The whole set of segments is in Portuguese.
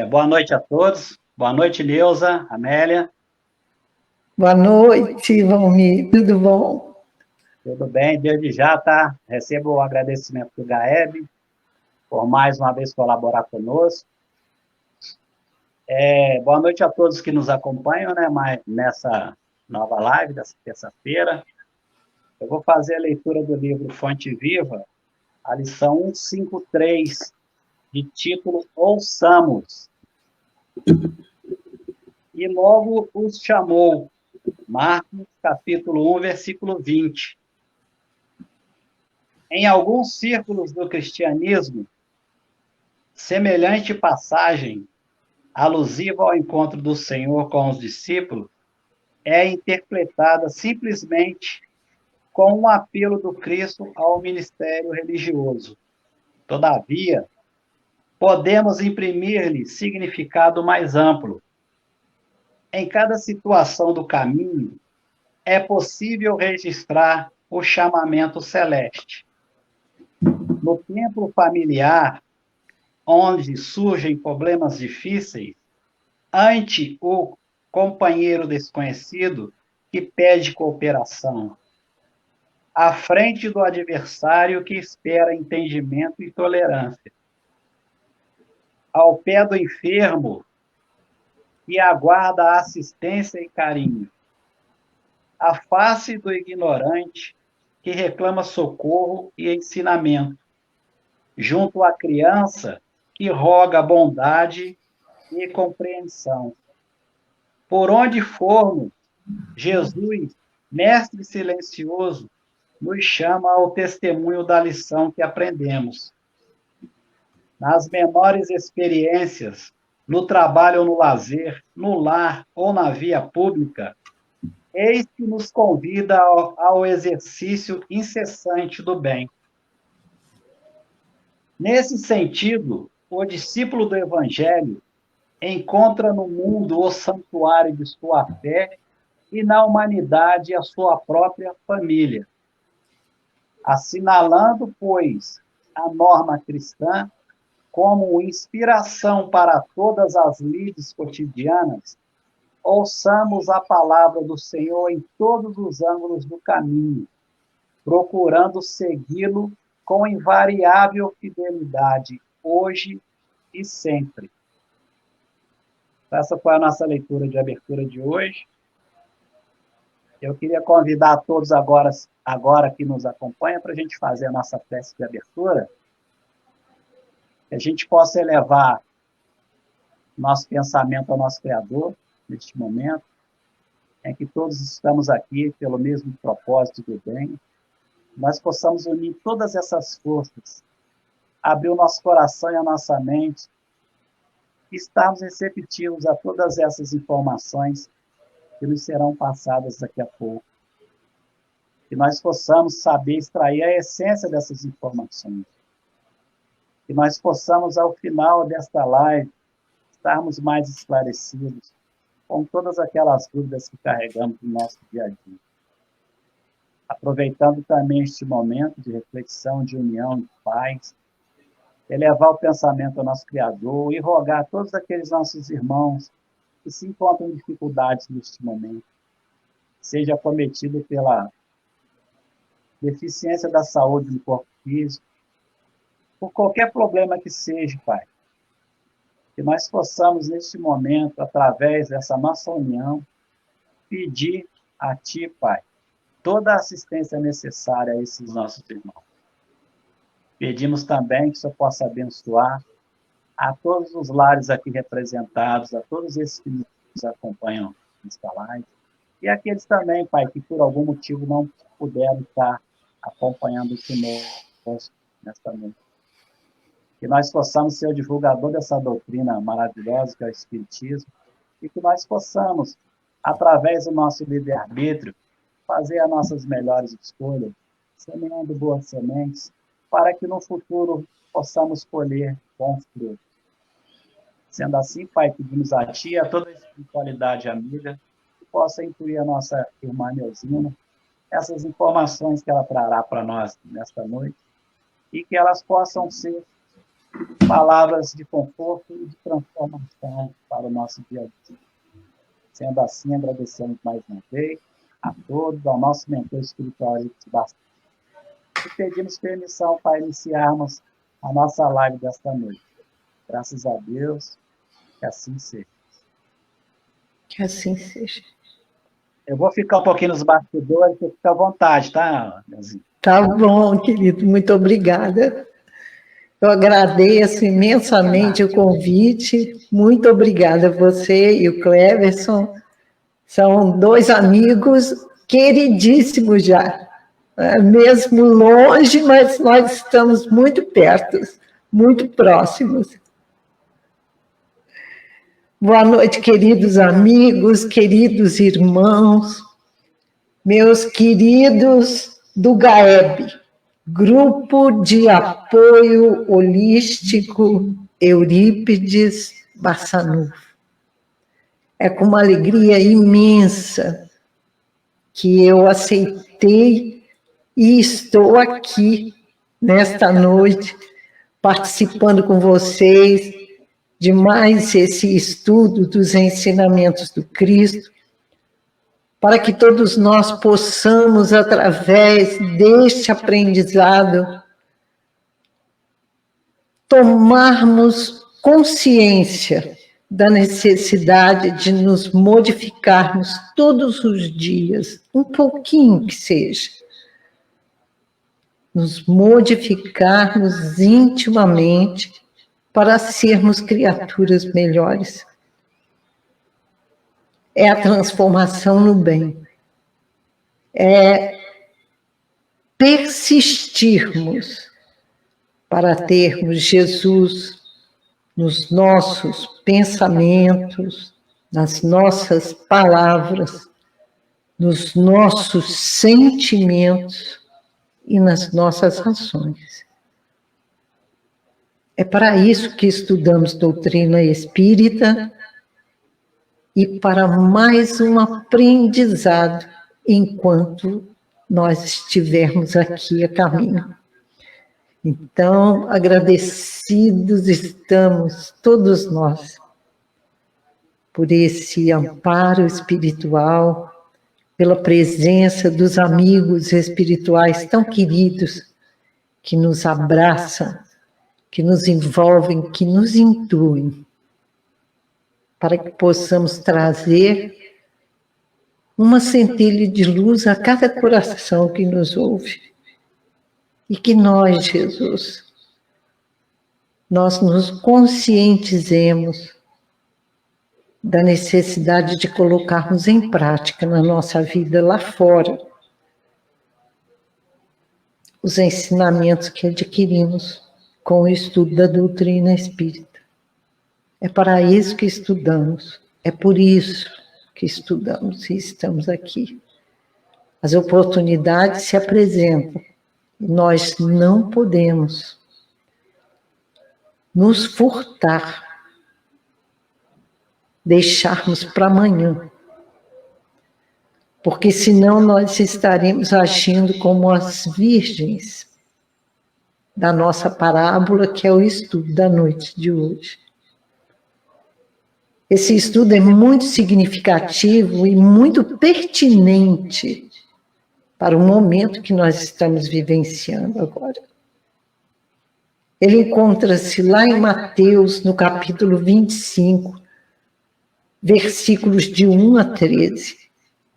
Boa noite a todos. Boa noite, Neuza, Amélia. Boa noite, Valmir. Tudo bom? Tudo bem? Desde já, tá? Recebo o agradecimento do Gaeb por mais uma vez colaborar conosco. Boa noite a todos que nos acompanham, né, nessa nova live dessa terça-feira. Eu vou fazer a leitura do livro Fonte Viva, a lição 153, de título Ouçamos. E logo os chamou. Marcos, capítulo 1, versículo 20. Em alguns círculos do cristianismo, semelhante passagem, alusiva ao encontro do Senhor com os discípulos, é interpretada simplesmente com um apelo do Cristo ao ministério religioso. Todavia, podemos imprimir-lhe significado mais amplo. Em cada situação do caminho, é possível registrar o chamamento celeste. No templo familiar, onde surgem problemas difíceis, ante o companheiro desconhecido que pede cooperação, à frente do adversário que espera entendimento e tolerância, ao pé do enfermo que aguarda assistência e carinho, à face do ignorante que reclama socorro e ensinamento, junto à criança que roga bondade e compreensão. Por onde formos, Jesus, mestre silencioso, nos chama ao testemunho da lição que aprendemos. Nas menores experiências, no trabalho ou no lazer, no lar ou na via pública, eis que nos convida ao exercício incessante do bem. Nesse sentido, o discípulo do Evangelho encontra no mundo o santuário de sua fé e na humanidade a sua própria família. Assinalando, pois, a norma cristã como inspiração para todas as lides cotidianas, ouçamos a palavra do Senhor em todos os ângulos do caminho, procurando segui-lo com invariável fidelidade, hoje e sempre. Essa foi a nossa leitura de abertura de hoje. Eu queria convidar a todos agora que nos acompanham para a gente fazer a nossa prece de abertura, que a gente possa elevar nosso pensamento ao nosso Criador, neste momento, em que todos estamos aqui pelo mesmo propósito do bem, nós possamos unir todas essas forças, abrir o nosso coração e a nossa mente, e estarmos receptivos a todas essas informações que nos serão passadas daqui a pouco. Que nós possamos saber extrair a essência dessas informações. Que nós possamos, ao final desta live, estarmos mais esclarecidos com todas aquelas dúvidas que carregamos no nosso dia a dia. Aproveitando também este momento de reflexão, de união, de paz, elevar o pensamento ao nosso Criador e rogar a todos aqueles nossos irmãos que se encontram em dificuldades neste momento, seja cometido pela deficiência da saúde no corpo físico, por qualquer problema que seja, Pai, que nós possamos, neste momento, através dessa nossa união, pedir a Ti, Pai, toda a assistência necessária a esses nossos irmãos. Pedimos também que o Senhor possa abençoar a todos os lares aqui representados, a todos esses que nos acompanham nesta live, e aqueles também, Pai, que por algum motivo não puderam estar acompanhando conosco nesta noite. Que nós possamos ser o divulgador dessa doutrina maravilhosa que é o Espiritismo, e que nós possamos, através do nosso livre-arbítrio, fazer as nossas melhores escolhas, semeando boas sementes, para que no futuro possamos colher bons frutos. Sendo assim, Pai, pedimos a Ti, a toda a espiritualidade amiga, que possa incluir a nossa irmã Neuzina, essas informações que ela trará para nós nesta noite, e que elas possam ser palavras de conforto e de transformação para o nosso dia a dia. Sendo assim, agradecemos mais uma vez a todos, ao nosso mentor espiritual, Bastante. E pedimos permissão para iniciarmos a nossa live desta noite. Graças a Deus, que assim seja. Que assim seja. Eu vou ficar um pouquinho nos bastidores, você fica à vontade, tá, Neuzinho? Tá bom, querido, muito obrigada. Eu agradeço imensamente o convite. Muito obrigada a você e o Cleverson. São dois amigos queridíssimos já. Mesmo longe, mas nós estamos muito perto, muito próximos. Boa noite, queridos amigos, queridos irmãos, meus queridos do GAEB, Grupo de Apoio Holístico Eurípides Bassanufo. É com uma alegria imensa que eu aceitei e estou aqui nesta noite, participando com vocês de mais esse estudo dos ensinamentos do Cristo, para que todos nós possamos, através deste aprendizado, tomarmos consciência da necessidade de nos modificarmos todos os dias, um pouquinho que seja, nos modificarmos intimamente para sermos criaturas melhores. É a transformação no bem. É persistirmos para termos Jesus nos nossos pensamentos, nas nossas palavras, nos nossos sentimentos e nas nossas ações. É para isso que estudamos doutrina espírita e para mais um aprendizado enquanto nós estivermos aqui a caminho. Então, agradecidos estamos todos nós por esse amparo espiritual, pela presença dos amigos espirituais tão queridos que nos abraçam, que nos envolvem, que nos intuem, para que possamos trazer uma centelha de luz a cada coração que nos ouve. E que nós, Jesus, nós nos conscientizemos da necessidade de colocarmos em prática na nossa vida lá fora os ensinamentos que adquirimos com o estudo da doutrina espírita. É para isso que estudamos, é por isso que estudamos e estamos aqui. As oportunidades se apresentam. Nós não podemos nos furtar, deixarmos para amanhã, porque senão nós estaremos agindo como as virgens da nossa parábola, que é o estudo da noite de hoje. Esse estudo é muito significativo e muito pertinente para o momento que nós estamos vivenciando agora. Ele encontra-se lá em Mateus, no capítulo 25, versículos de 1 a 13.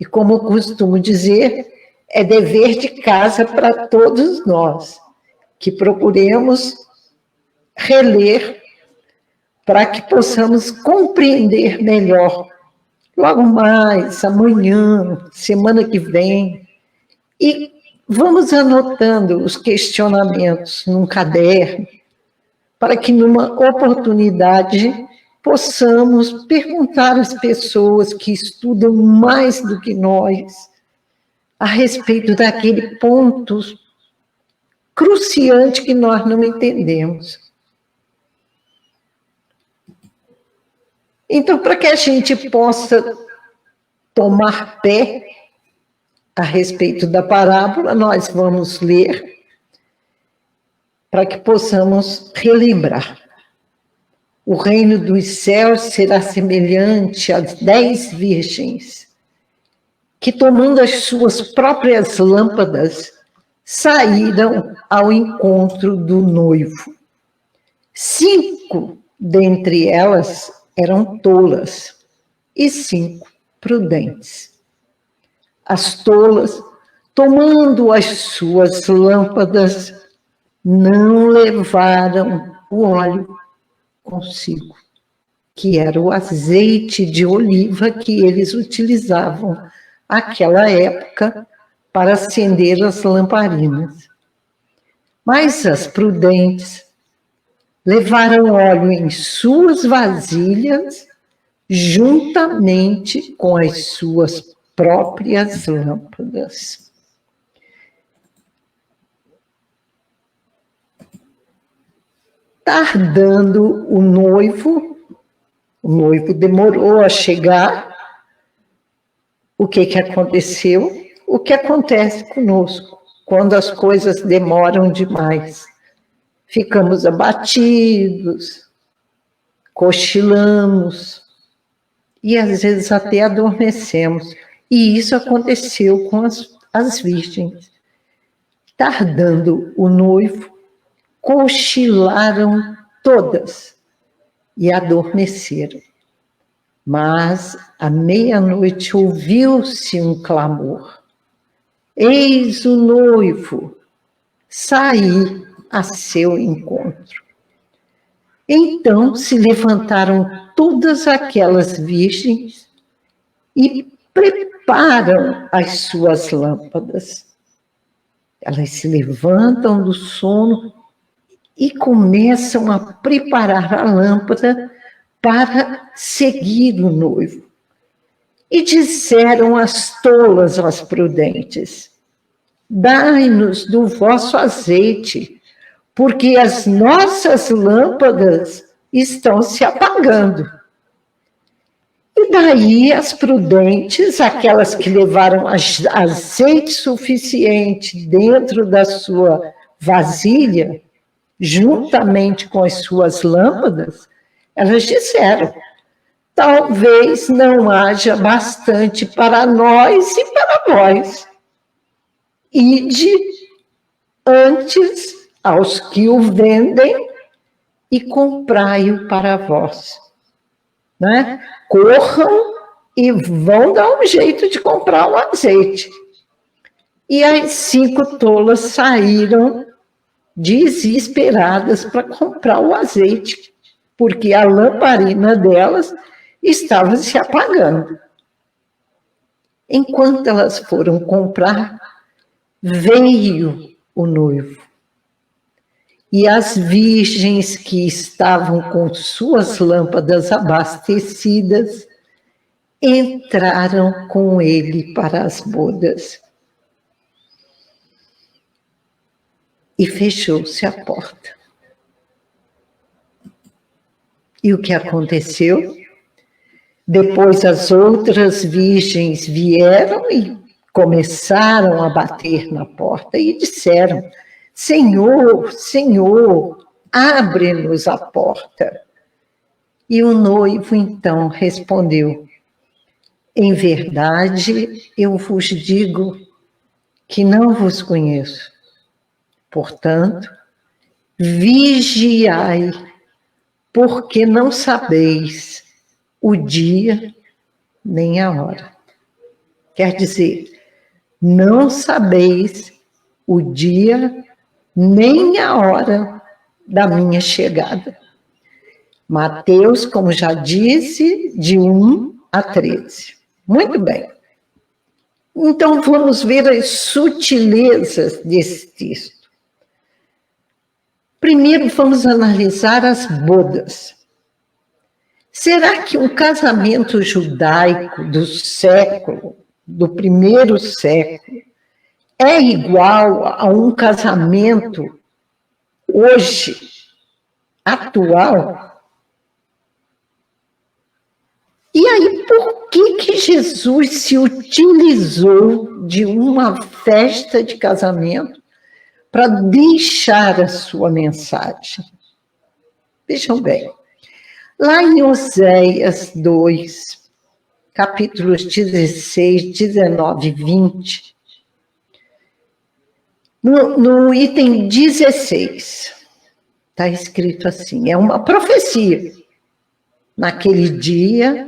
E como eu costumo dizer, é dever de casa para todos nós, que procuremos reler para que possamos compreender melhor, logo mais, amanhã, semana que vem. E vamos anotando os questionamentos num caderno, para que numa oportunidade possamos perguntar às pessoas que estudam mais do que nós a respeito daquele ponto cruciante que nós não entendemos. Então, para que a gente possa tomar pé a respeito da parábola, nós vamos ler para que possamos relembrar. O reino dos céus será semelhante às 10 virgens, que, tomando as suas próprias lâmpadas, saíram ao encontro do noivo. 5 dentre elas eram tolas e 5 prudentes. As tolas, tomando as suas lâmpadas, não levaram o óleo consigo, que era o azeite de oliva que eles utilizavam naquela época para acender as lamparinas. Mas as prudentes levaram óleo em suas vasilhas, juntamente com as suas próprias lâmpadas. Tardando o noivo demorou a chegar. O que aconteceu? O que acontece conosco quando as coisas demoram demais? Ficamos abatidos, cochilamos e às vezes até adormecemos. E isso aconteceu com as virgens. Tardando o noivo, cochilaram todas e adormeceram. Mas à meia-noite ouviu-se um clamor: eis o noivo, saí a seu encontro. Então se levantaram todas aquelas virgens e preparam as suas lâmpadas. Elas se levantam do sono e começam a preparar a lâmpada para seguir o noivo. E disseram as tolas às prudentes: dai-nos do vosso azeite, porque as nossas lâmpadas estão se apagando. E daí as prudentes, aquelas que levaram azeite suficiente dentro da sua vasilha, juntamente com as suas lâmpadas, elas disseram: talvez não haja bastante para nós e para vós. Ide antes aos que o vendem e comprai-o para vós. Né? Corram e vão dar um jeito de comprar um azeite. E as 5 tolas saíram desesperadas para comprar o azeite, porque a lamparina delas estava se apagando. Enquanto elas foram comprar, veio o noivo. E as virgens que estavam com suas lâmpadas abastecidas entraram com ele para as bodas. E fechou-se a porta. E o que aconteceu? Depois as outras virgens vieram e começaram a bater na porta e disseram: Senhor, Senhor, abre-nos a porta. E o noivo então respondeu: em verdade eu vos digo que não vos conheço. Portanto, vigiai, porque não sabeis o dia nem a hora. Quer dizer, não sabeis o dia nem a hora da minha chegada. Mateus, como já disse, de 1 a 13. Muito bem. Então, vamos ver as sutilezas desse texto. Primeiro, vamos analisar as bodas. Será que um casamento judaico do primeiro século, é igual a um casamento hoje, atual? E aí, por que Jesus se utilizou de uma festa de casamento para deixar a sua mensagem. Vejam bem, lá em Oséias 2, capítulos 16, 19 e 20, no item 16, está escrito assim, é uma profecia. Naquele dia,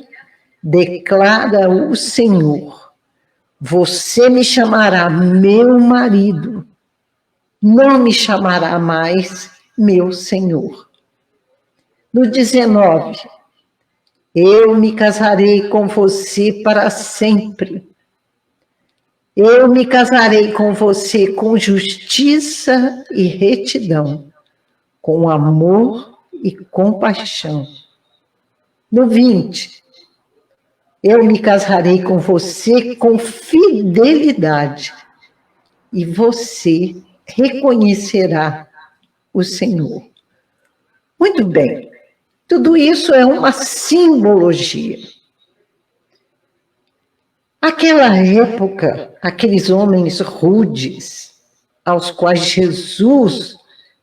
declara o Senhor, você me chamará meu marido, não me chamará mais meu Senhor. No 19, eu me casarei com você para sempre. Eu me casarei com você com justiça e retidão, com amor e compaixão. No 20, eu me casarei com você com fidelidade e você reconhecerá o Senhor. Muito bem, tudo isso é uma simbologia. Aquela época, aqueles homens rudes, aos quais Jesus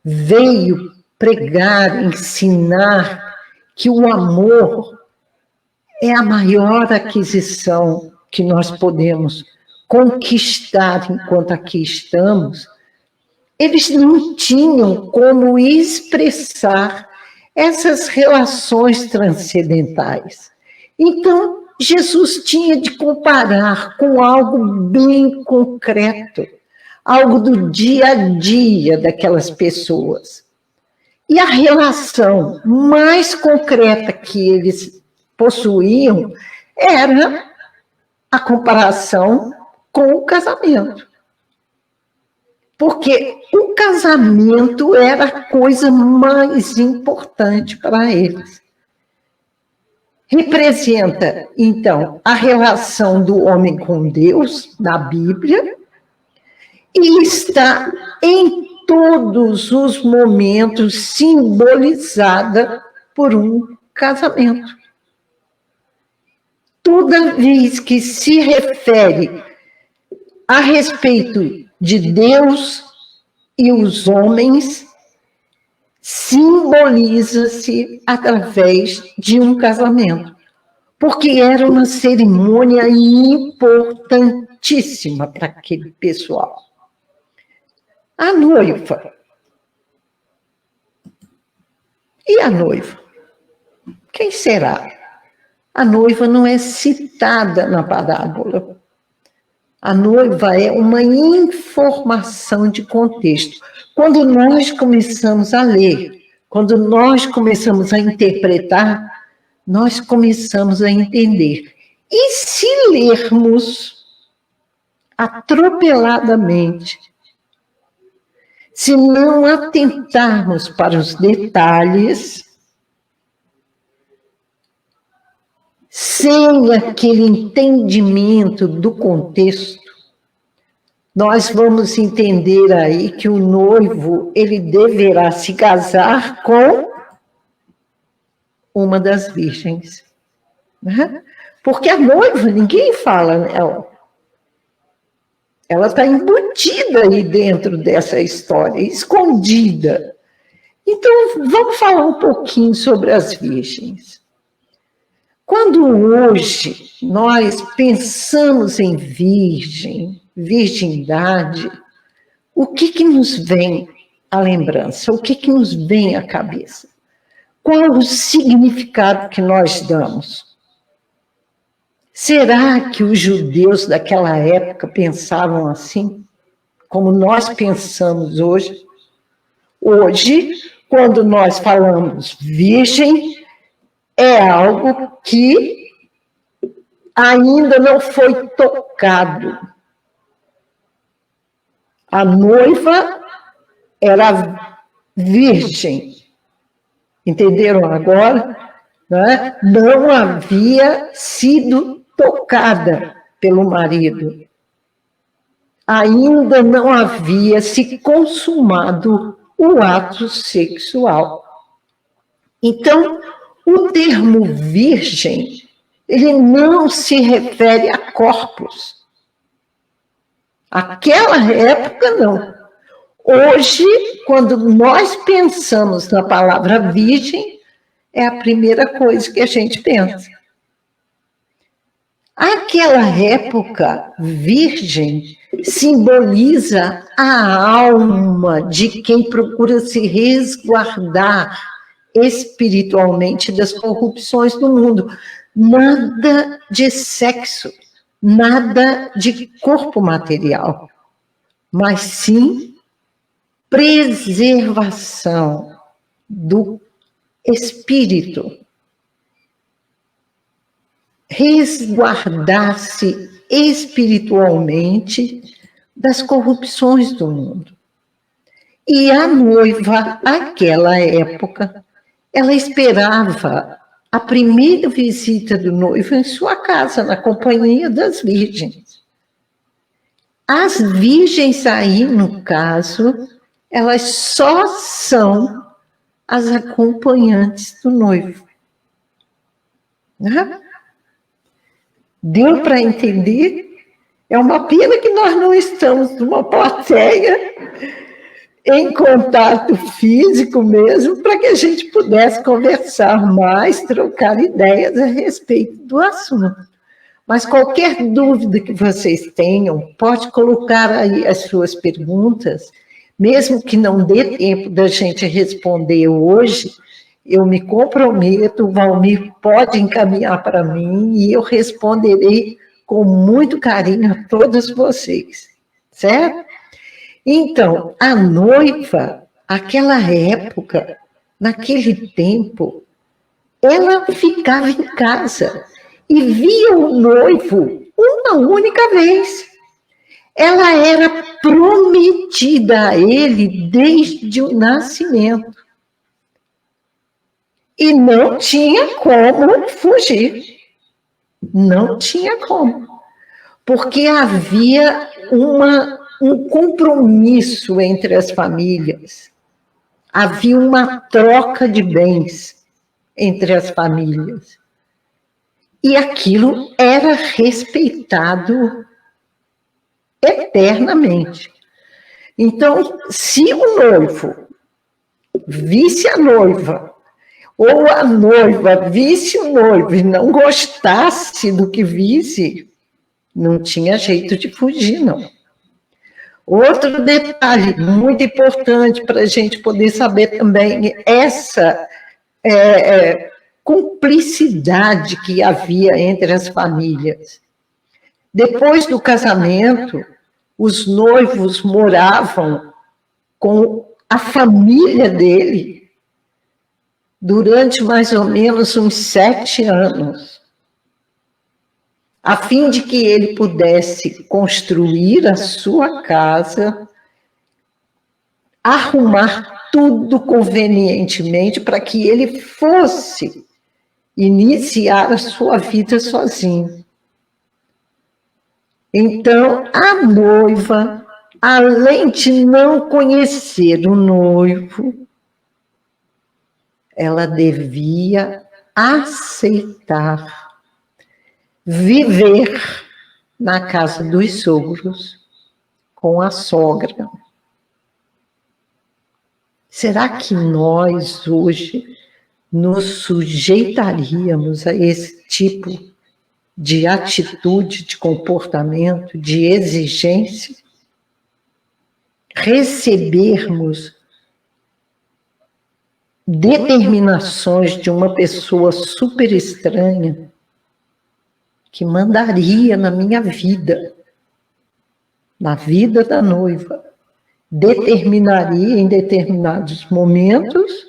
veio pregar, ensinar que o amor é a maior aquisição que nós podemos conquistar enquanto aqui estamos, eles não tinham como expressar essas relações transcendentais. Então, Jesus tinha de comparar com algo bem concreto, algo do dia a dia daquelas pessoas. E a relação mais concreta que eles possuíam era a comparação com o casamento. Porque o casamento era a coisa mais importante para eles. Representa, então, a relação do homem com Deus, na Bíblia, e está em todos os momentos simbolizada por um casamento. Toda vez que se refere a respeito de Deus e os homens, simboliza-se através de um casamento, porque era uma cerimônia importantíssima para aquele pessoal. A noiva. E a noiva? Quem será? A noiva não é citada na parábola. A noiva é uma informação de contexto. Quando nós começamos a ler, quando nós começamos a interpretar, nós começamos a entender. E se lermos atropeladamente, se não atentarmos para os detalhes, sem aquele entendimento do contexto, nós vamos entender aí que o noivo, ele deverá se casar com uma das virgens. Né? Porque a noiva, ninguém fala nela. Ela está embutida aí dentro dessa história, escondida. Então, vamos falar um pouquinho sobre as virgens. Quando hoje nós pensamos em virgindade, o que nos vem à lembrança? O que nos vem à cabeça? Qual o significado que nós damos? Será que os judeus daquela época pensavam assim, como nós pensamos hoje? Hoje, quando nós falamos virgem, é algo que ainda não foi tocado. A noiva era virgem. Entenderam agora? Né? Não havia sido tocada pelo marido. Ainda não havia se consumado o ato sexual. Então, o termo virgem, ele não se refere a corpos. Aquela época, não. Hoje, quando nós pensamos na palavra virgem, é a primeira coisa que a gente pensa. Aquela época, virgem simboliza a alma de quem procura se resguardar espiritualmente das corrupções do mundo. Nada de sexo, nada de corpo material, mas sim preservação do espírito. Resguardar-se espiritualmente das corrupções do mundo. E a noiva, naquela época, ela esperava a primeira visita do noivo em sua casa, na companhia das virgens. As virgens aí, no caso, elas só são as acompanhantes do noivo. Né? Deu para entender? É uma pena que nós não estamos numa plateia em contato físico mesmo, para que a gente pudesse conversar mais, trocar ideias a respeito do assunto. Mas qualquer dúvida que vocês tenham, pode colocar aí as suas perguntas, mesmo que não dê tempo da gente responder hoje, eu me comprometo, o Valmir pode encaminhar para mim e eu responderei com muito carinho a todos vocês, certo? Então, a noiva, aquela época, naquele tempo, ela ficava em casa e via o noivo uma única vez. Ela era prometida a ele desde o nascimento. E não tinha como fugir. Não tinha como. Porque havia um compromisso entre as famílias. Havia uma troca de bens entre as famílias. E aquilo era respeitado eternamente. Então, se o noivo visse a noiva, ou a noiva visse o noivo e não gostasse do que visse, não tinha jeito de fugir, não. Outro detalhe muito importante para a gente poder saber também, essa cumplicidade que havia entre as famílias. Depois do casamento, os noivos moravam com a família dele durante mais ou menos uns 7 anos, a fim de que ele pudesse construir a sua casa, arrumar tudo convenientemente para que ele fosse iniciar a sua vida sozinho. Então, a noiva, além de não conhecer o noivo, ela devia aceitar viver na casa dos sogros com a sogra. Será que nós hoje nos sujeitaríamos a esse tipo de atitude, de comportamento, de exigência? Recebermos determinações de uma pessoa super estranha que mandaria na minha vida, na vida da noiva, determinaria em determinados momentos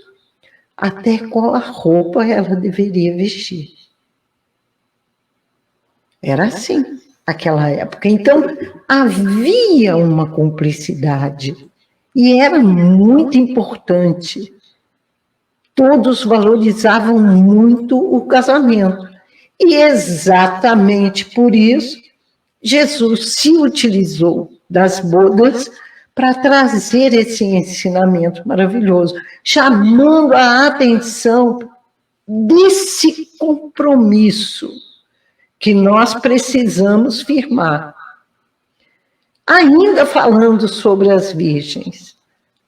até qual a roupa ela deveria vestir. Era assim, naquela época. Então, havia uma cumplicidade e era muito importante. Todos valorizavam muito o casamento. E exatamente por isso, Jesus se utilizou das bodas para trazer esse ensinamento maravilhoso, chamando a atenção desse compromisso que nós precisamos firmar. Ainda falando sobre as virgens,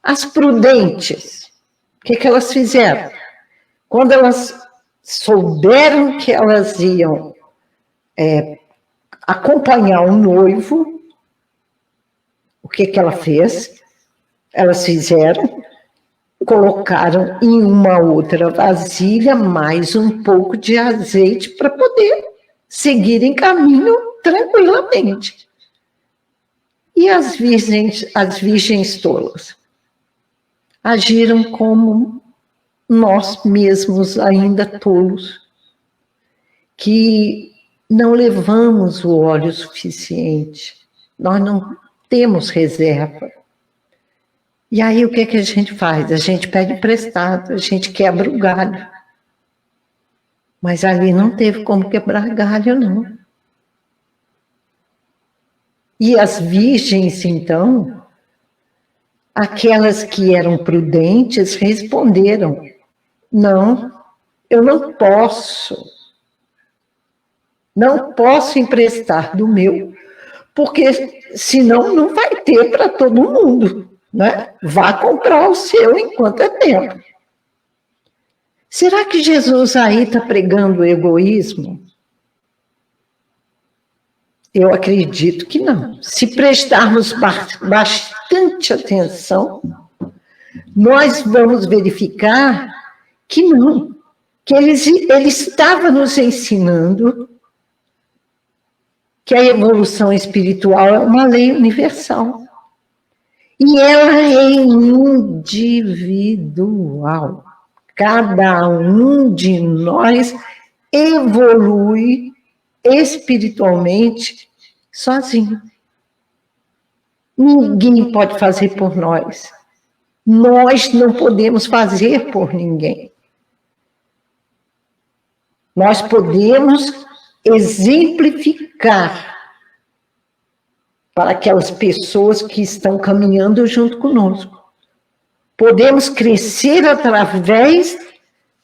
As prudentes, o que elas fizeram? Quando elas souberam que elas iam acompanhar o noivo, o que ela fez? Elas fizeram, colocaram em uma outra vasilha mais um pouco de azeite para poder seguir em caminho tranquilamente. E as virgens tolas agiram como nós mesmos ainda tolos, que não levamos o óleo suficiente, nós não temos reserva. E aí o que a gente faz? A gente pede emprestado, a gente quebra o galho. Mas ali não teve como quebrar galho, não. E as virgens, então, aquelas que eram prudentes, responderam: não, eu não posso emprestar do meu, porque senão não vai ter para todo mundo, né? Vá comprar o seu enquanto é tempo. Será que Jesus aí está pregando o egoísmo? Eu acredito que não. Se prestarmos bastante atenção, nós vamos verificar que não, que ele estava nos ensinando que a evolução espiritual é uma lei universal. E ela é individual. Cada um de nós evolui espiritualmente sozinho. Ninguém pode fazer por nós. Nós não podemos fazer por ninguém. Nós podemos exemplificar para aquelas pessoas que estão caminhando junto conosco. Podemos crescer através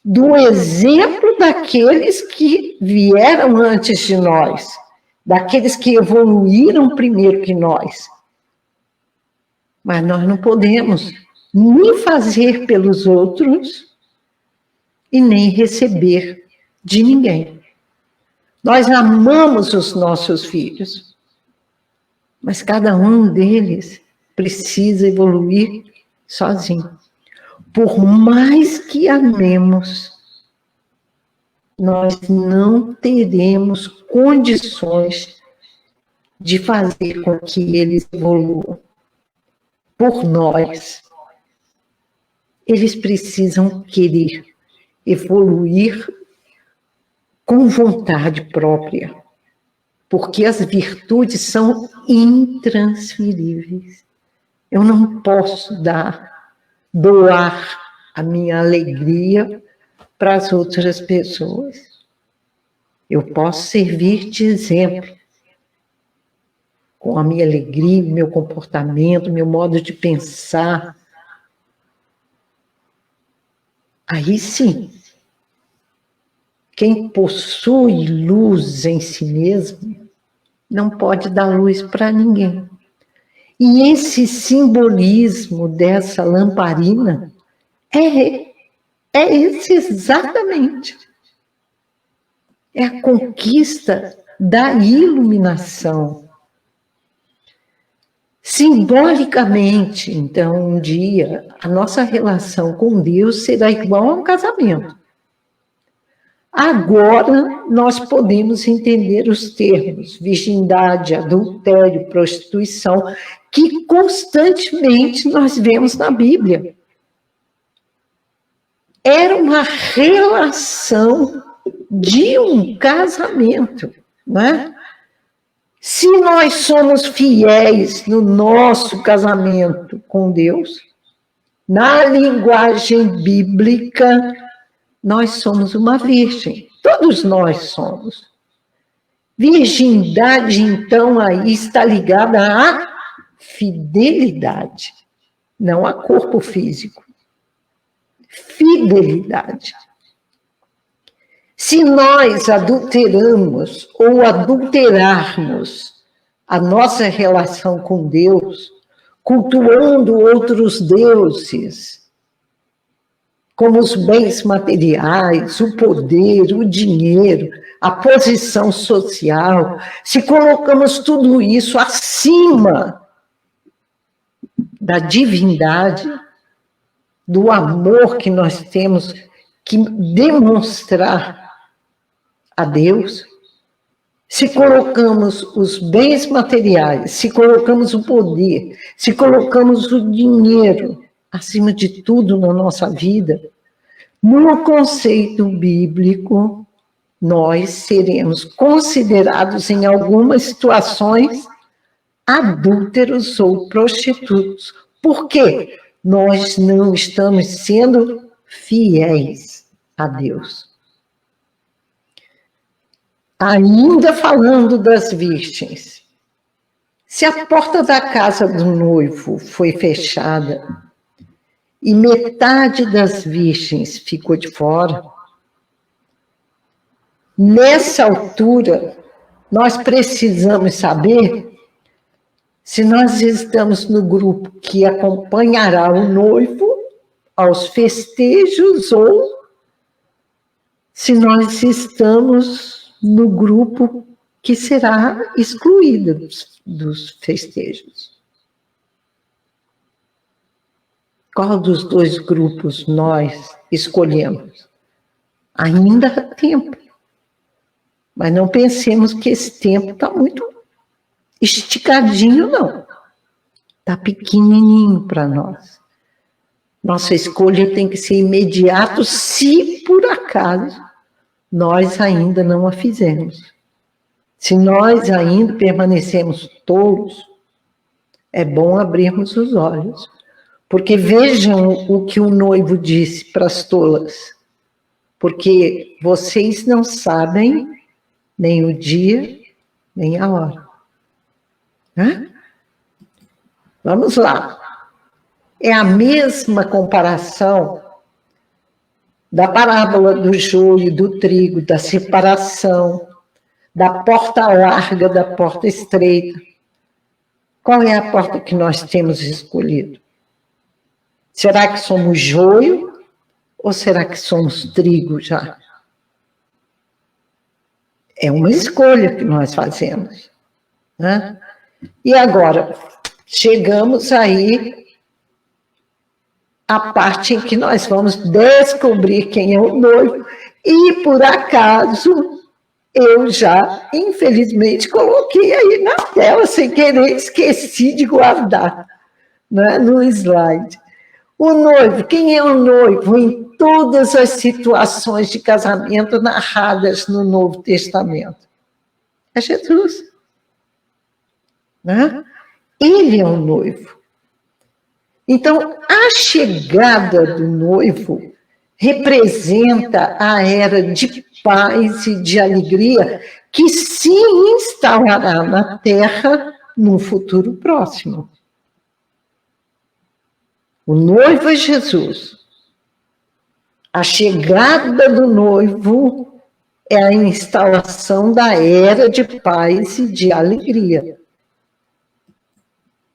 do exemplo daqueles que vieram antes de nós, daqueles que evoluíram primeiro que nós. Mas nós não podemos nem fazer pelos outros e nem receber de ninguém. Nós amamos os nossos filhos, mas cada um deles precisa evoluir sozinho. Por mais que amemos, nós não teremos condições de fazer com que eles evoluam por nós. Eles precisam querer evoluir com vontade própria, porque as virtudes são intransferíveis. Eu não posso doar a minha alegria para as outras pessoas. Eu posso servir de exemplo com a minha alegria, meu comportamento, meu modo de pensar. Aí sim, quem possui luz em si mesmo não pode dar luz para ninguém. E esse simbolismo dessa lamparina é esse exatamente. É a conquista da iluminação. Simbolicamente, então, um dia, a nossa relação com Deus será igual a um casamento. Agora, nós podemos entender os termos virgindade, adultério, prostituição, que constantemente nós vemos na Bíblia. Era uma relação de um casamento, né? Se nós somos fiéis no nosso casamento com Deus, na linguagem bíblica, nós somos uma virgem. Todos nós somos. Virgindade, então, aí está ligada à fidelidade, não a corpo físico. Fidelidade. Se nós adulteramos ou adulterarmos a nossa relação com Deus, cultuando outros deuses, como os bens materiais, o poder, o dinheiro, a posição social, se colocamos tudo isso acima da divindade, do amor que nós temos que demonstrar a Deus, se colocamos os bens materiais, se colocamos o poder, se colocamos o dinheiro acima de tudo na nossa vida, no conceito bíblico, nós seremos considerados, em algumas situações, adúlteros ou prostitutos. Por quê? Nós não estamos sendo fiéis a Deus. Ainda falando das virgens, se a porta da casa do noivo foi fechada e metade das virgens ficou de fora, nessa altura, nós precisamos saber se nós estamos no grupo que acompanhará o noivo aos festejos ou se nós estamos no grupo que será excluído dos festejos. Qual dos dois grupos nós escolhemos? Ainda há tempo. Mas não pensemos que esse tempo está muito esticadinho, não. Está pequenininho para nós. Nossa escolha tem que ser imediata, se por acaso nós ainda não a fizemos. Se nós ainda permanecemos tolos, é bom abrirmos os olhos. Porque vejam o que o noivo disse para as tolas. Porque vocês não sabem nem o dia, nem a hora. Hã? Vamos lá. É a mesma comparação da parábola do joio e do trigo, da separação, da porta larga, da porta estreita. Qual é a porta que nós temos escolhido? Será que somos joio ou será que somos trigo já? É uma escolha que nós fazemos. Né? E agora, chegamos aí à parte em que nós vamos descobrir quem é o noivo e, por acaso, eu já, infelizmente, coloquei aí na tela, sem querer, esqueci de guardar, né, no slide. O noivo, quem é o noivo em todas as situações de casamento narradas no Novo Testamento? É Jesus. Né? Ele é o noivo. Então, a chegada do noivo representa a era de paz e de alegria que se instalará na Terra num futuro próximo. O noivo é Jesus. A chegada do noivo é a instalação da era de paz e de alegria.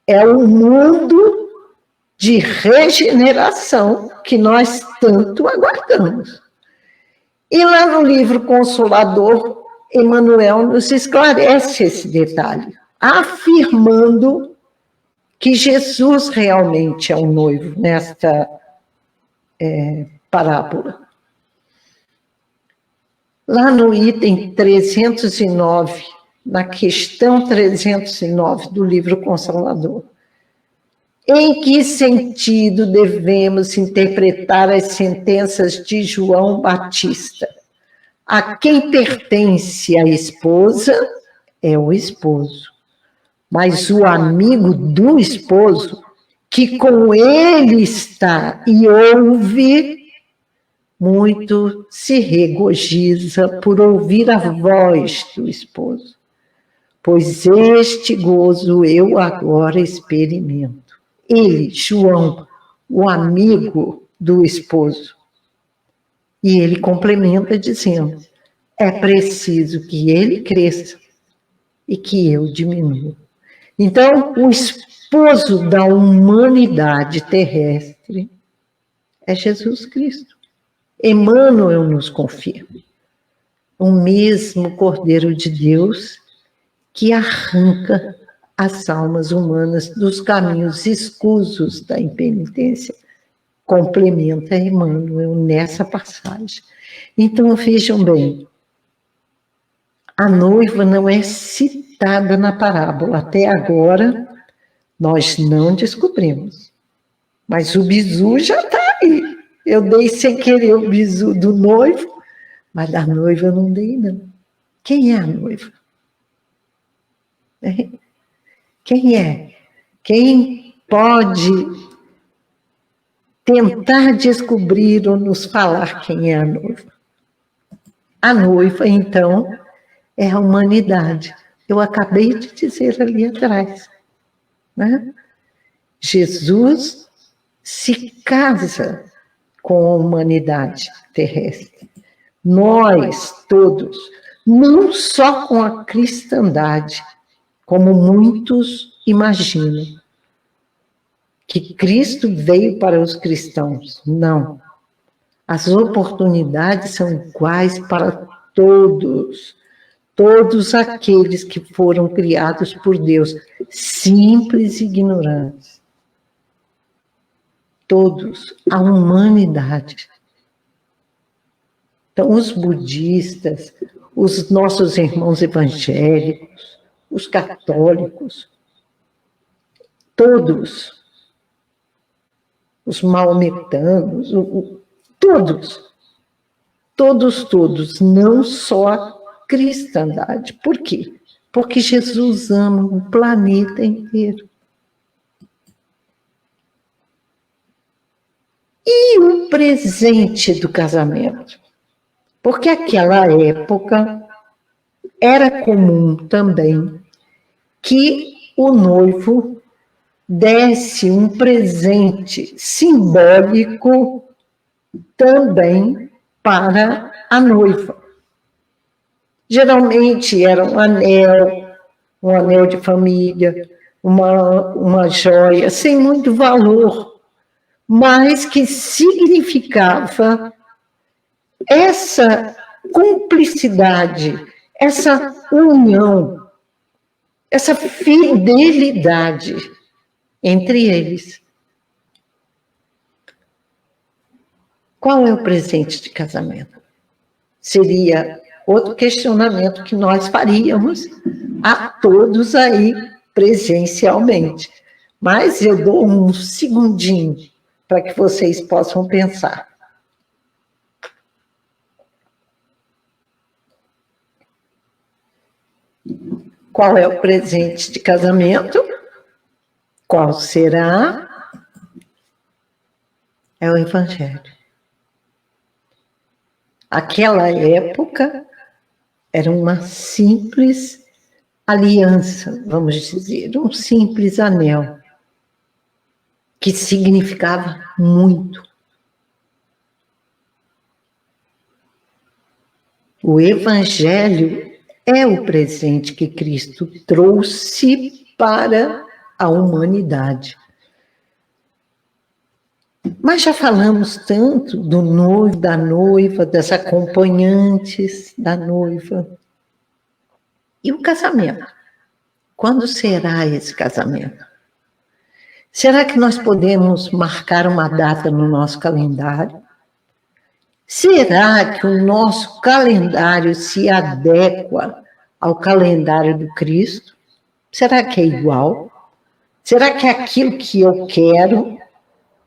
É o mundo de regeneração que nós tanto aguardamos. E lá no livro Consolador, Emmanuel nos esclarece esse detalhe, afirmando que Jesus realmente é o noivo nesta parábola. Lá no item 309, na questão 309 do livro Consolador, em que sentido devemos interpretar as sentenças de João Batista? A quem pertence a esposa é o esposo, mas o amigo do esposo, que com ele está e ouve, muito se regozija por ouvir a voz do esposo, pois este gozo eu agora experimento. Ele, João, o amigo do esposo. E ele complementa dizendo, é preciso que ele cresça e que eu diminua. Então, esposo da humanidade terrestre é Jesus Cristo. Emmanuel nos confirma. O mesmo Cordeiro de Deus que arranca as almas humanas dos caminhos escusos da impenitência. Complementa Emmanuel nessa passagem. Então, vejam bem, a noiva não é citada na parábola. Até agora, nós não descobrimos. Mas o bizu já está aí. Eu dei sem querer o bizu do noivo, mas da noiva eu não dei, não. Quem é a noiva? Quem é? Quem pode tentar descobrir ou nos falar quem é a noiva? A noiva, então, é a humanidade. Eu acabei de dizer ali atrás, né? Jesus se casa com a humanidade terrestre. Nós todos, não só com a cristandade, como muitos imaginam, que Cristo veio para os cristãos. Não. As oportunidades são iguais para todos. Todos aqueles que foram criados por Deus, simples e ignorantes. Todos, a humanidade. Então, os budistas, os nossos irmãos evangélicos, os católicos, todos, os maometanos, todos, não só a cristandade. Por quê? Porque Jesus ama o planeta inteiro. E o presente do casamento? Porque naquela época era comum também que o noivo desse um presente simbólico também para a noiva. Geralmente era um anel de família, uma joia sem muito valor, mas que significava essa cumplicidade, essa união, essa fidelidade entre eles. Qual é o presente de casamento? Seria outro questionamento que nós faríamos a todos aí presencialmente. Mas eu dou um segundinho para que vocês possam pensar. Qual é o presente de casamento? Qual será? É o Evangelho. Aquela época era uma simples aliança, vamos dizer, um simples anel, que significava muito. O Evangelho é o presente que Cristo trouxe para a humanidade. Mas já falamos tanto do noivo, da noiva, das acompanhantes da noiva. E o casamento? Quando será esse casamento? Será que nós podemos marcar uma data no nosso calendário? Será que o nosso calendário se adequa ao calendário do Cristo? Será que é igual? Será que aquilo que eu quero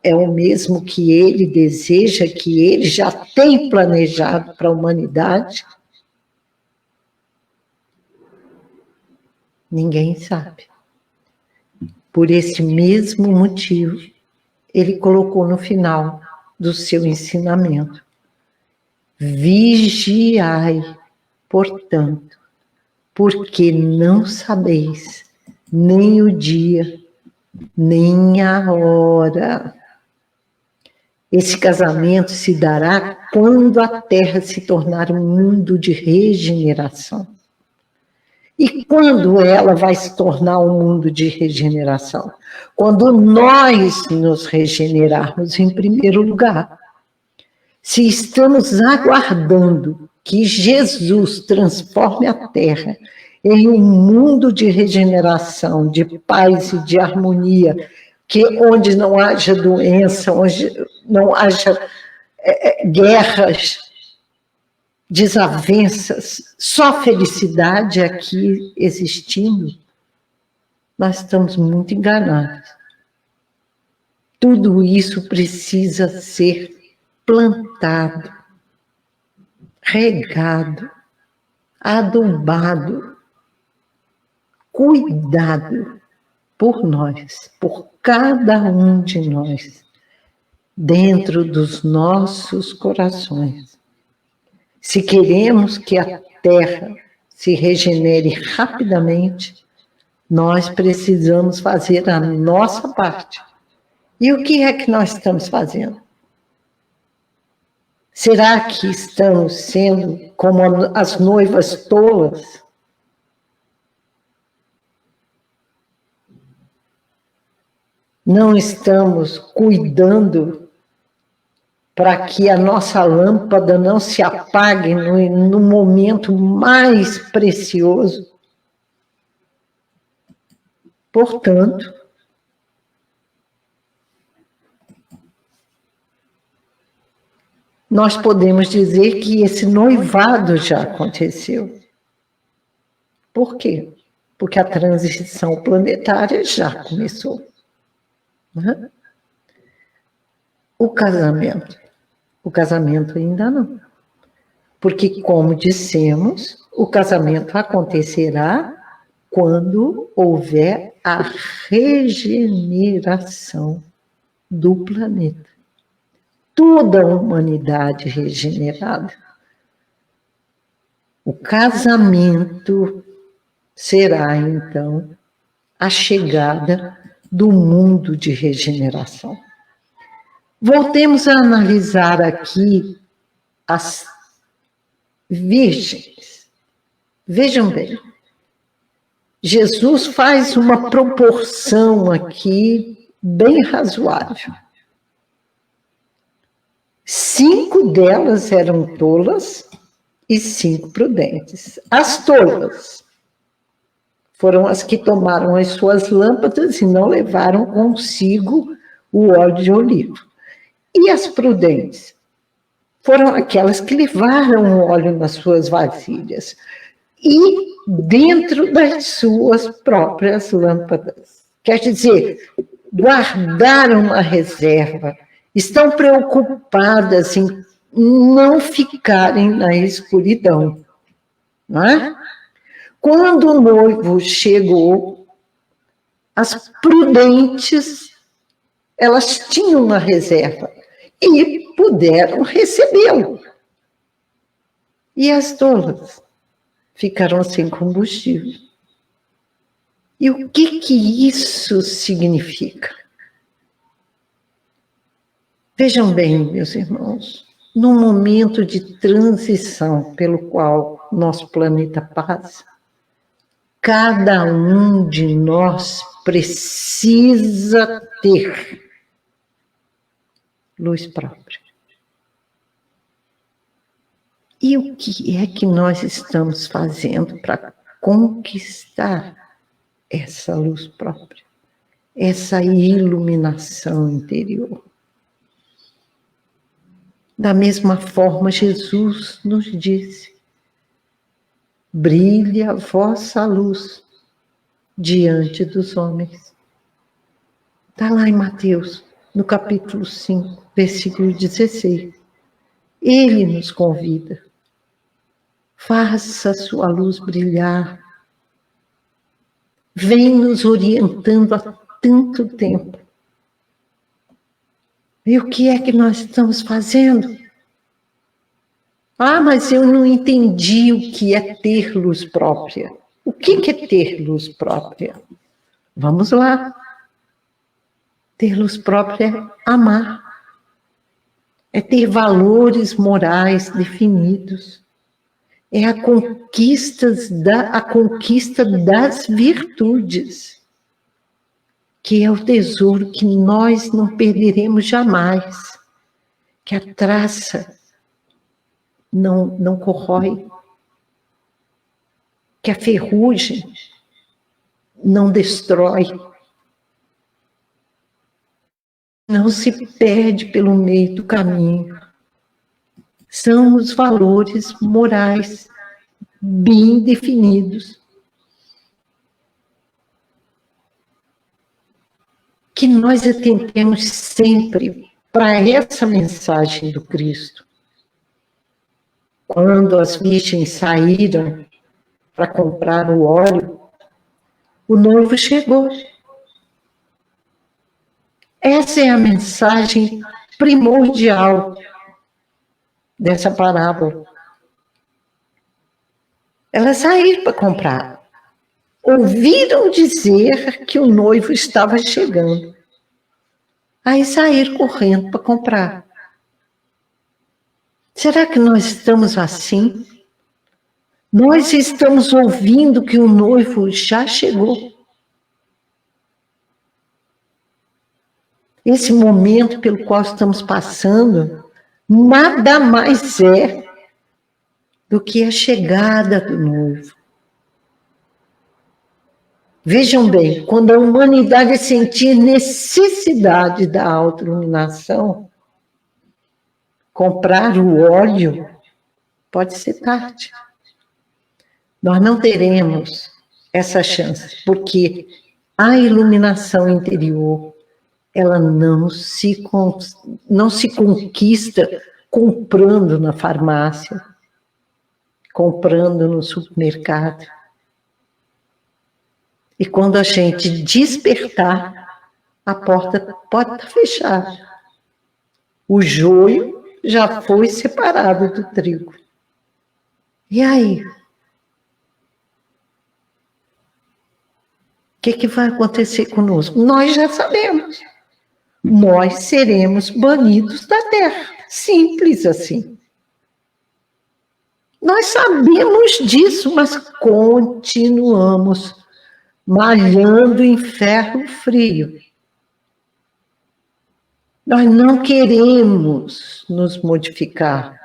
é o mesmo que ele deseja, que ele já tem planejado para a humanidade? Ninguém sabe. Por esse mesmo motivo, ele colocou no final do seu ensinamento: vigiai, portanto, porque não sabeis nem o dia, nem a hora. Esse casamento se dará quando a Terra se tornar um mundo de regeneração. E quando ela vai se tornar um mundo de regeneração? Quando nós nos regenerarmos em primeiro lugar. Se estamos aguardando que Jesus transforme a Terra em um mundo de regeneração, de paz e de harmonia, onde não haja doença, onde não haja guerras, desavenças, só felicidade aqui existindo, nós estamos muito enganados. Tudo isso precisa ser plantado, regado, adubado, cuidado por nós, por cada um de nós, dentro dos nossos corações. Se queremos que a Terra se regenere rapidamente, nós precisamos fazer a nossa parte. E o que é que nós estamos fazendo? Será que estamos sendo como as noivas tolas? Não estamos cuidando para que a nossa lâmpada não se apague no momento mais precioso? Portanto, nós podemos dizer que esse noivado já aconteceu. Por quê? Porque a transição planetária já começou. Né? O casamento ainda não. Porque, como dissemos, o casamento acontecerá quando houver a regeneração do planeta. Toda a humanidade regenerada. O casamento será, então, a chegada do mundo de regeneração. Voltemos a analisar aqui as virgens. Vejam bem, Jesus faz uma proporção aqui bem razoável. 5 delas eram tolas e 5 prudentes. As tolas foram as que tomaram as suas lâmpadas e não levaram consigo o óleo de oliva. E as prudentes foram aquelas que levaram o óleo nas suas vasilhas e dentro das suas próprias lâmpadas. Quer dizer, guardaram uma reserva, estão preocupadas em não ficarem na escuridão. Não é? Quando o noivo chegou, as prudentes, elas tinham uma reserva e puderam recebê-lo. E as tolas ficaram sem combustível. E o que isso significa? Vejam bem, meus irmãos, no momento de transição pelo qual nosso planeta passa, cada um de nós precisa ter luz própria. E o que é que nós estamos fazendo para conquistar essa luz própria, essa iluminação interior? Da mesma forma, Jesus nos disse: brilhe a vossa luz diante dos homens. Está lá em Mateus, no capítulo 5, versículo 16. Ele nos convida. Faça a sua luz brilhar. Vem nos orientando há tanto tempo. E o que é que nós estamos fazendo? Ah, mas eu não entendi o que é ter luz própria. O que é ter luz própria? Vamos lá. Ter luz própria é amar. É ter valores morais definidos. é a conquista das virtudes, que é o tesouro que nós não perderemos jamais, que a traça não corrói, que a ferrugem não destrói, não se perde pelo meio do caminho. São os valores morais bem definidos, que nós atentemos sempre para essa mensagem do Cristo. Quando as virgens saíram para comprar o óleo, o noivo chegou. Essa é a mensagem primordial dessa parábola. Elas saíram para comprar. Ouviram dizer que o noivo estava chegando. Aí saíram correndo para comprar. Será que nós estamos assim? Nós estamos ouvindo que o noivo já chegou. Esse momento pelo qual estamos passando, nada mais é do que a chegada do noivo. Vejam bem, quando a humanidade sentir necessidade da autoiluminação, comprar o óleo pode ser tarde. Nós não teremos essa chance, porque a iluminação interior, ela não se conquista comprando na farmácia, comprando no supermercado. E quando a gente despertar, a porta pode estar fechada. O joio já foi separado do trigo. E aí? O que vai acontecer conosco? Nós já sabemos. Nós seremos banidos da terra. Simples assim. Nós sabemos disso, mas continuamos malhando em ferro frio. Nós não queremos nos modificar.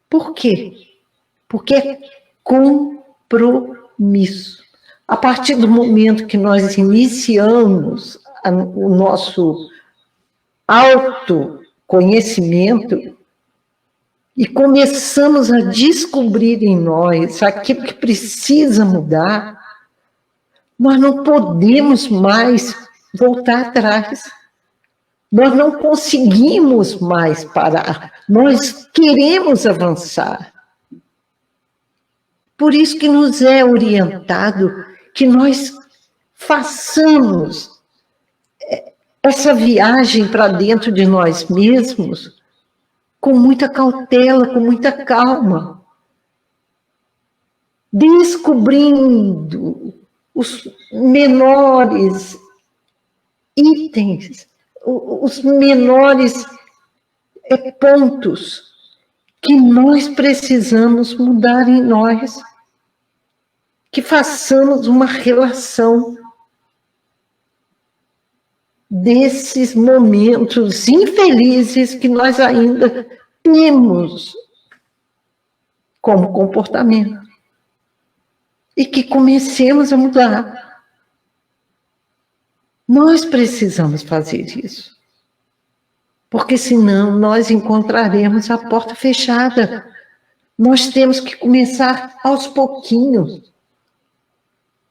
Por quê? Porque é compromisso. A partir do momento que nós iniciamos o nosso autoconhecimento e começamos a descobrir em nós aquilo que precisa mudar, nós não podemos mais voltar atrás. Nós não conseguimos mais parar. Nós queremos avançar. Por isso que nos é orientado que nós façamos essa viagem para dentro de nós mesmos com muita cautela, com muita calma, descobrindo os menores itens, os menores pontos que nós precisamos mudar em nós, que façamos uma relação desses momentos infelizes que nós ainda temos como comportamento e que comecemos a mudar. Nós precisamos fazer isso, porque senão nós encontraremos a porta fechada. Nós temos que começar aos pouquinhos,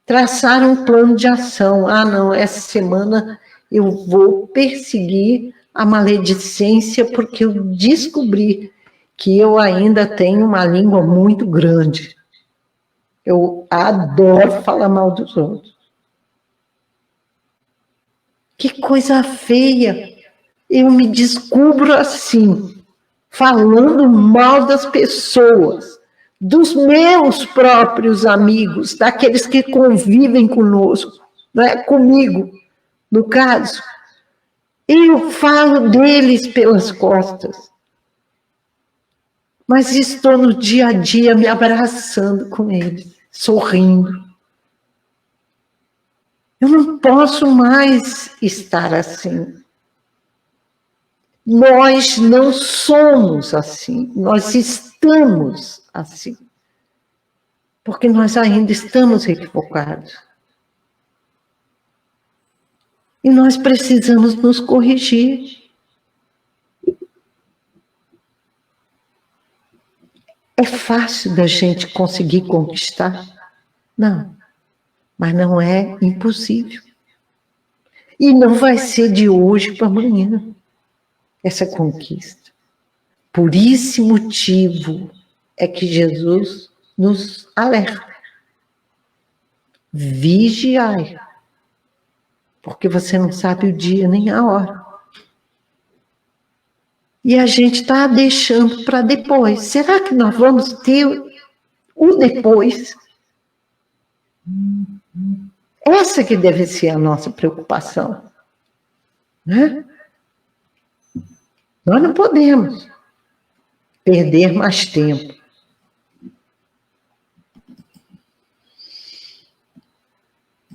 traçar um plano de ação. Ah, não, essa semana eu vou perseguir a maledicência porque eu descobri que eu ainda tenho uma língua muito grande. Eu adoro falar mal dos outros. Que coisa feia! Eu me descubro assim, falando mal das pessoas, dos meus próprios amigos, daqueles que convivem conosco, não é? Comigo, no caso. Eu falo deles pelas costas. mas estou no dia a dia me abraçando com eles, sorrindo. Eu não posso mais estar assim. Nós não somos assim, nós estamos assim. Porque nós ainda estamos equivocados. E nós precisamos nos corrigir. É fácil da gente conseguir conquistar? Não, mas não é impossível. E não vai ser de hoje para amanhã, essa conquista. Por esse motivo é que Jesus nos alerta. Vigiai, porque você não sabe o dia nem a hora. E a gente está deixando para depois. Será que nós vamos ter o depois? Essa que deve ser a nossa preocupação. Né? Nós não podemos perder mais tempo.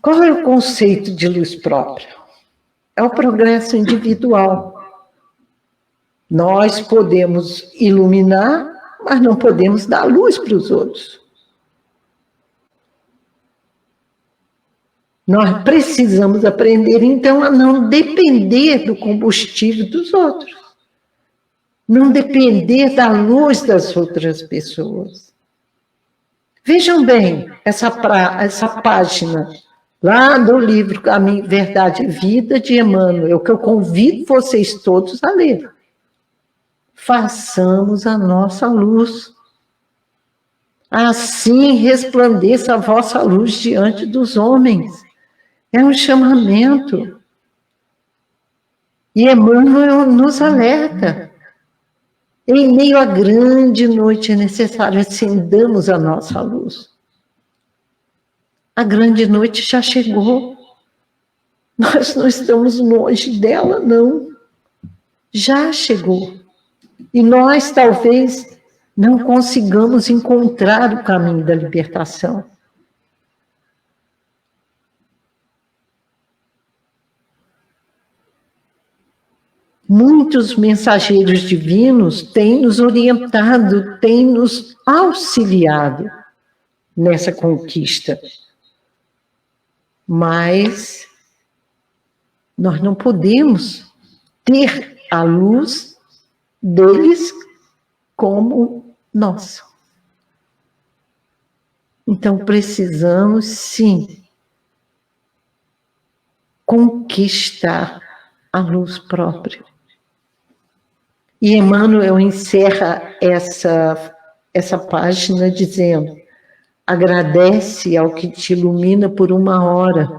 Qual é o conceito de luz própria? É o progresso individual. Nós podemos iluminar, mas não podemos dar luz para os outros. Nós precisamos aprender, então, a não depender do combustível dos outros. Não depender da luz das outras pessoas. Vejam bem essa página lá do livro Caminho, Verdade e Vida, de Emmanuel, que eu convido vocês todos a ler. Façamos a nossa luz. Assim resplandeça a vossa luz diante dos homens. É um chamamento. E Emmanuel nos alerta. Em meio à grande noite é necessário acendamos a nossa luz. A grande noite já chegou. Nós não estamos longe dela, não. Já chegou. E nós, talvez, não consigamos encontrar o caminho da libertação. Muitos mensageiros divinos têm nos orientado, têm nos auxiliado nessa conquista. Mas nós não podemos ter a luz deles como nossa. Então, precisamos, sim, conquistar a luz própria. E Emmanuel encerra essa página dizendo: agradece ao que te ilumina por uma hora,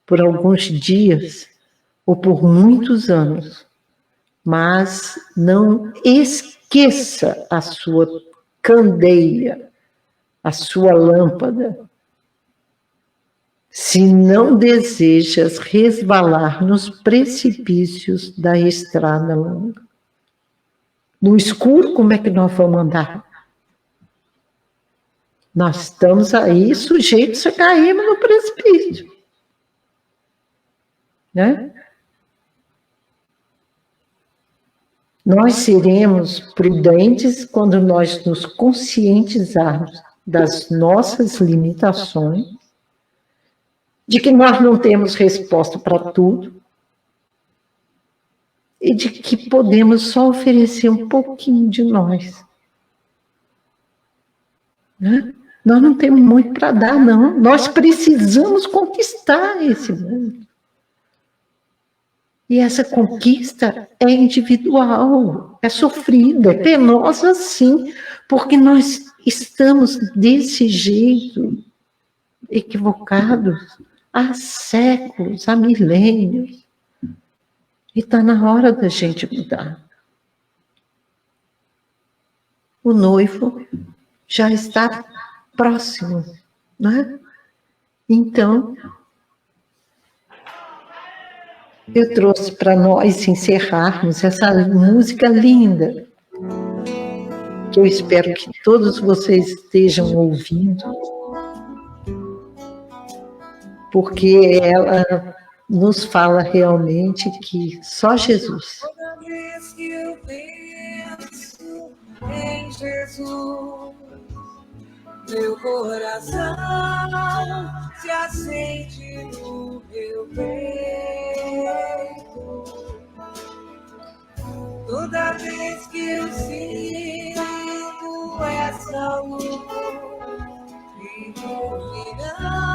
por alguns dias ou por muitos anos, mas não esqueça a sua candeia, a sua lâmpada. Se não desejas resvalar nos precipícios da estrada longa. No escuro, como é que nós vamos andar? Nós estamos aí sujeitos a cairmos no precipício. Né? Nós seremos prudentes quando nós nos conscientizarmos das nossas limitações, de que nós não temos resposta para tudo, e de que podemos só oferecer um pouquinho de nós. Né? Nós não temos muito para dar, não. Nós precisamos conquistar esse mundo. E essa conquista é individual, é sofrida, é penosa, sim, porque nós estamos desse jeito, equivocados, há séculos, há milênios. E está na hora da gente mudar. O noivo já está próximo, né? Então, eu trouxe para nós encerrarmos essa música linda que eu espero que todos vocês estejam ouvindo, porque ela nos fala realmente que só Jesus. Toda vez que eu penso em Jesus, meu coração se acende no meu peito. Toda vez que eu sinto essa luz iluminando,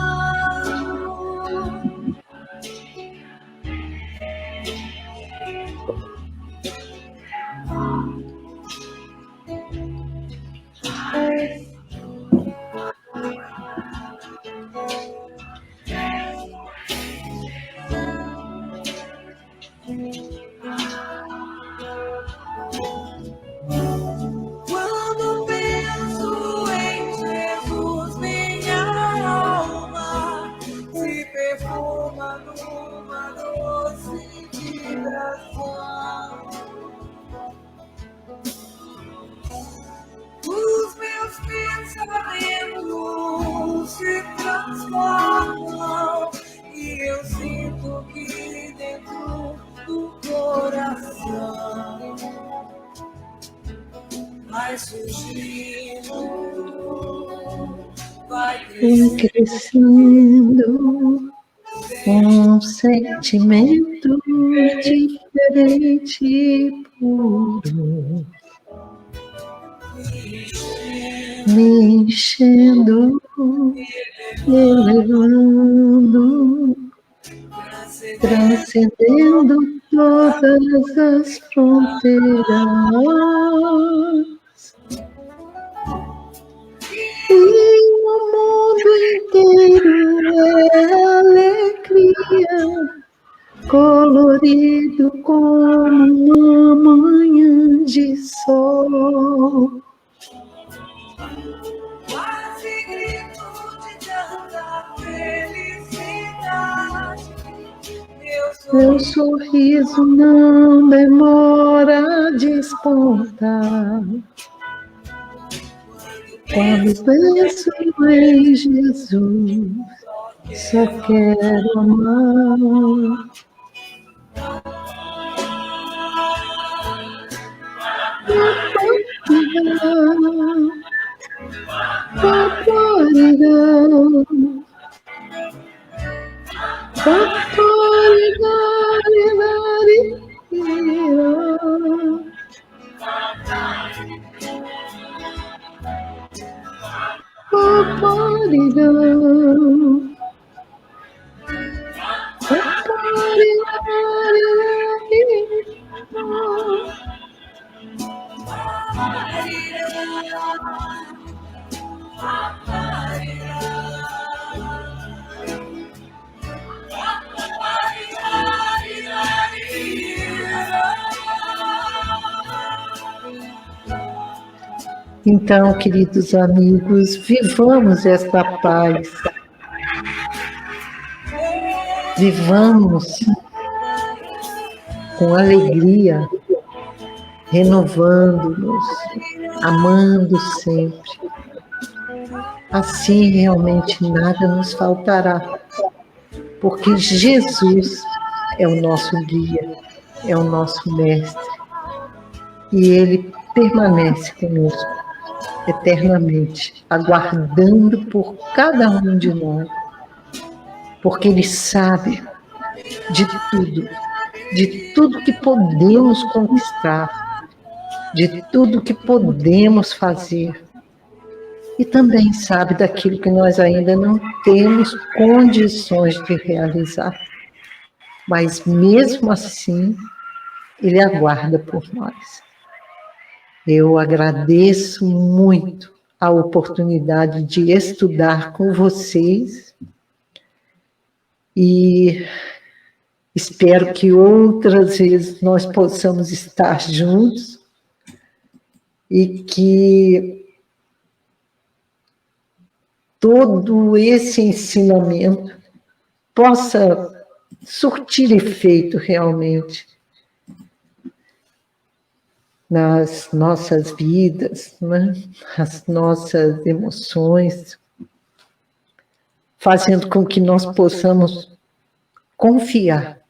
quando penso em Jesus, minha alma se perfuma numa doce vibração. Os meus pensamentos se transformam e eu sinto que dentro do coração vai surgindo, vai Vem crescendo um sentimento diferente e puro, me enchendo, me elevando, transcendendo todas as fronteiras. E o mundo inteiro é alegria, colorido como uma manhã de sol. quase grito de tanta felicidade. Meu sorriso não demora a despontar. Quando penso em Jesus, só quero amar. Então, queridos amigos, vivamos esta paz. Vivamos com alegria, renovando-nos, amando sempre. Assim realmente nada nos faltará, porque Jesus é o nosso guia, é o nosso mestre, e Ele permanece conosco eternamente, aguardando por cada um de nós, porque Ele sabe de tudo que podemos conquistar, de tudo que podemos fazer, e também sabe daquilo que nós ainda não temos condições de realizar. Mas mesmo assim, Ele aguarda por nós. Eu agradeço muito a oportunidade de estudar com vocês e espero que outras vezes nós possamos estar juntos e que todo esse ensinamento possa surtir efeito realmente nas nossas vidas, né? As nossas emoções, fazendo com que nós possamos confiar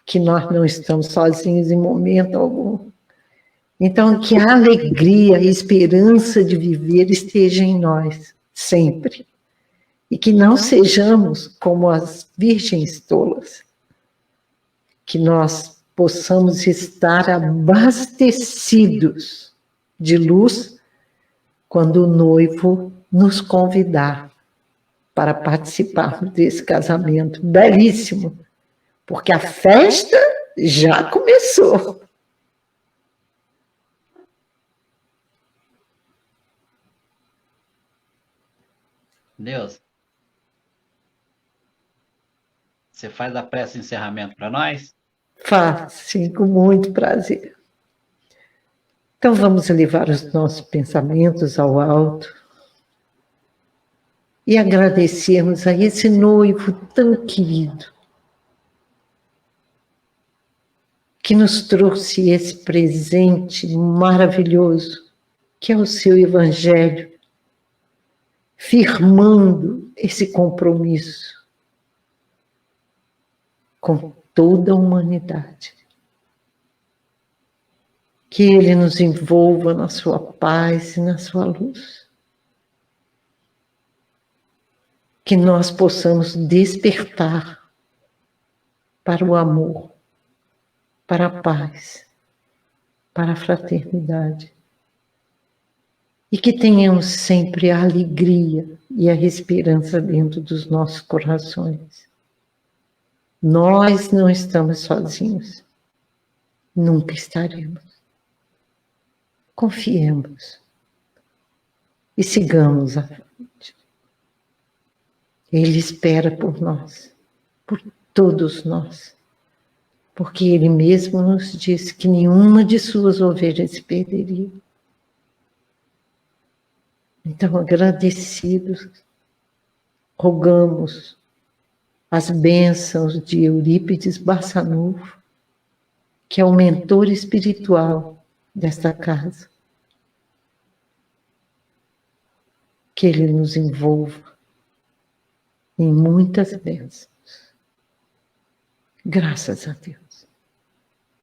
que nós não estamos sozinhos em momento algum. Então, que a alegria, a esperança de viver esteja em nós, sempre. E que não sejamos como as virgens tolas. Que nós possamos estar abastecidos de luz quando o noivo nos convidar para participarmos desse casamento belíssimo, porque a festa já começou. Deus, você faz a prece de encerramento para nós? Faço, sim, com muito prazer. Então vamos elevar os nossos pensamentos ao alto e agradecermos a esse noivo tão querido que nos trouxe esse presente maravilhoso, que é o seu Evangelho, firmando esse compromisso com toda a humanidade. Que Ele nos envolva na sua paz e na sua luz. Que nós possamos despertar para o amor, para a paz, para a fraternidade. E que tenhamos sempre a alegria e a esperança dentro dos nossos corações. Nós não estamos sozinhos. Nunca estaremos. Confiemos e sigamos à frente. Ele espera por nós, por todos nós, porque Ele mesmo nos disse que nenhuma de suas ovelhas se perderia. Então, agradecidos, rogamos as bênçãos de Eurípides Barçanufo, que é o mentor espiritual desta casa. Que Ele nos envolva em muitas bênçãos. Graças a Deus.